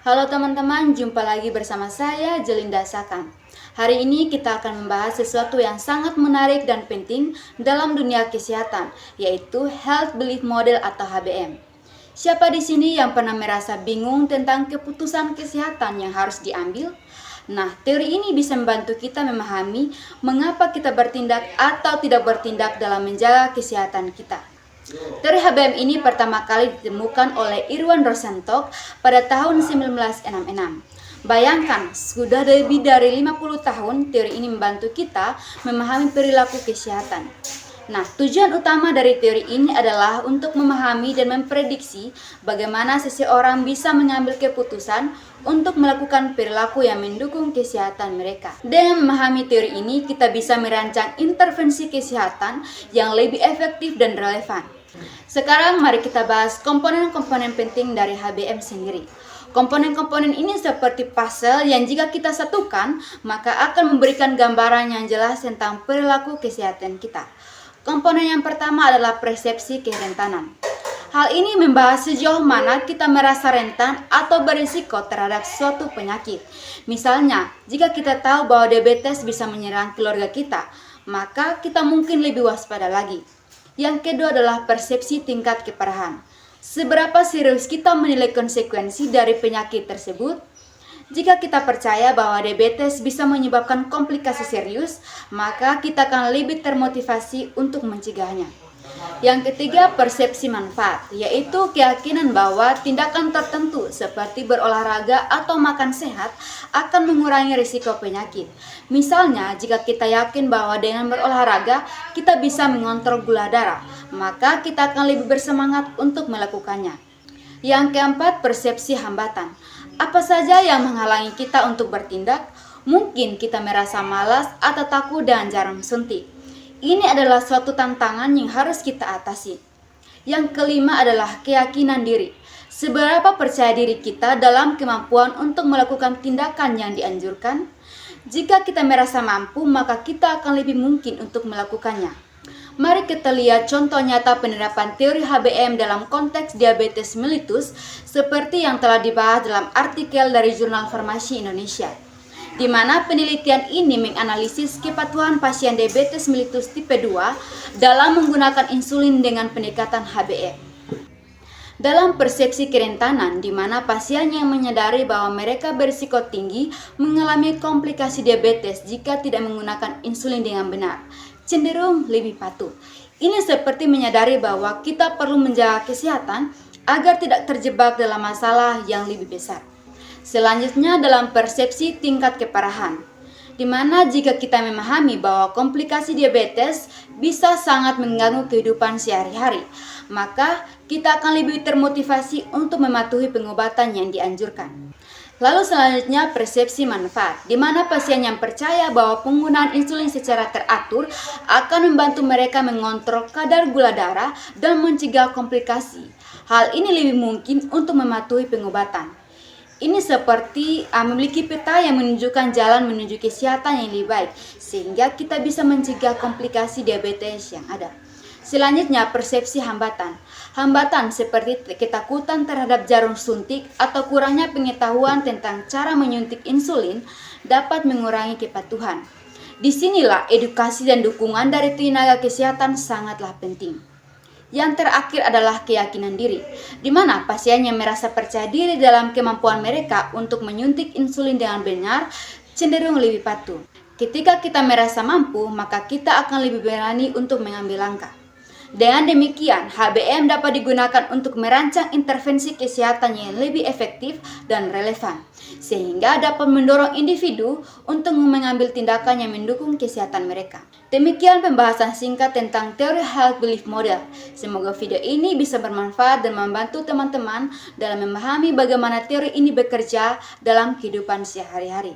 Halo teman-teman, jumpa lagi bersama saya Jelinda Sakan. Hari ini kita akan membahas sesuatu yang sangat menarik dan penting dalam dunia kesehatan, yaitu Health Belief Model atau HBM. Siapa di sini yang pernah merasa bingung tentang keputusan kesehatan yang harus diambil? Nah, teori ini bisa membantu kita memahami mengapa kita bertindak atau tidak bertindak dalam menjaga kesehatan kita. Teori HBM ini pertama kali ditemukan oleh Irwan Rosenstock pada tahun 1966. Bayangkan, sudah lebih dari 50 tahun teori ini membantu kita memahami perilaku kesehatan. Nah, tujuan utama dari teori ini adalah untuk memahami dan memprediksi bagaimana seseorang bisa mengambil keputusan untuk melakukan perilaku yang mendukung kesehatan mereka. Dengan memahami teori ini, kita bisa merancang intervensi kesehatan yang lebih efektif dan relevan. Sekarang mari kita bahas komponen-komponen penting dari HBM sendiri. Komponen-komponen ini seperti puzzle yang jika kita satukan, maka akan memberikan gambaran yang jelas tentang perilaku kesehatan kita. Komponen yang pertama adalah persepsi kerentanan. Hal ini membahas sejauh mana kita merasa rentan atau berisiko terhadap suatu penyakit. Misalnya, jika kita tahu bahwa diabetes bisa menyerang keluarga kita, maka kita mungkin lebih waspada lagi. Yang kedua adalah persepsi tingkat keparahan. Seberapa serius kita menilai konsekuensi dari penyakit tersebut? Jika kita percaya bahwa diabetes bisa menyebabkan komplikasi serius, maka kita akan lebih termotivasi untuk mencegahnya. Yang ketiga, persepsi manfaat, yaitu keyakinan bahwa tindakan tertentu seperti berolahraga atau makan sehat akan mengurangi risiko penyakit. Misalnya, jika kita yakin bahwa dengan berolahraga kita bisa mengontrol gula darah, maka kita akan lebih bersemangat untuk melakukannya. Yang keempat, persepsi hambatan. Apa saja yang menghalangi kita untuk bertindak? Mungkin kita merasa malas atau takut dan jarang suntik. Ini adalah suatu tantangan yang harus kita atasi. Yang kelima adalah keyakinan diri. Seberapa percaya diri kita dalam kemampuan untuk melakukan tindakan yang dianjurkan? Jika kita merasa mampu, maka kita akan lebih mungkin untuk melakukannya. Mari kita lihat contoh nyata penerapan teori HBM dalam konteks diabetes mellitus seperti yang telah dibahas dalam artikel dari Jurnal Farmasi Indonesia, di mana penelitian ini menganalisis kepatuhan pasien diabetes mellitus tipe 2 dalam menggunakan insulin dengan pendekatan HBM. Dalam persepsi kerentanan, di mana pasien yang menyadari bahwa mereka berisiko tinggi mengalami komplikasi diabetes jika tidak menggunakan insulin dengan benar, cenderung lebih patuh. Ini seperti menyadari bahwa kita perlu menjaga kesehatan agar tidak terjebak dalam masalah yang lebih besar. Selanjutnya dalam persepsi tingkat keparahan, di mana jika kita memahami bahwa komplikasi diabetes bisa sangat mengganggu kehidupan sehari-hari, maka kita akan lebih termotivasi untuk mematuhi pengobatan yang dianjurkan. Lalu selanjutnya persepsi manfaat, di mana pasien yang percaya bahwa penggunaan insulin secara teratur akan membantu mereka mengontrol kadar gula darah dan mencegah komplikasi. Hal ini lebih mungkin untuk mematuhi pengobatan. Ini seperti memiliki peta yang menunjukkan jalan menuju kesehatan yang lebih baik, sehingga kita bisa mencegah komplikasi diabetes yang ada. Selanjutnya, persepsi hambatan. Hambatan seperti ketakutan terhadap jarum suntik atau kurangnya pengetahuan tentang cara menyuntik insulin dapat mengurangi kepatuhan. Disinilah edukasi dan dukungan dari tenaga kesehatan sangatlah penting. Yang terakhir adalah keyakinan diri, di mana pasien yang merasa percaya diri dalam kemampuan mereka untuk menyuntik insulin dengan benar cenderung lebih patuh. Ketika kita merasa mampu, maka kita akan lebih berani untuk mengambil langkah. Dengan demikian, HBM dapat digunakan untuk merancang intervensi kesehatan yang lebih efektif dan relevan, sehingga dapat mendorong individu untuk mengambil tindakan yang mendukung kesehatan mereka. Demikian pembahasan singkat tentang teori Health Belief Model. Semoga video ini bisa bermanfaat dan membantu teman-teman dalam memahami bagaimana teori ini bekerja dalam kehidupan sehari-hari.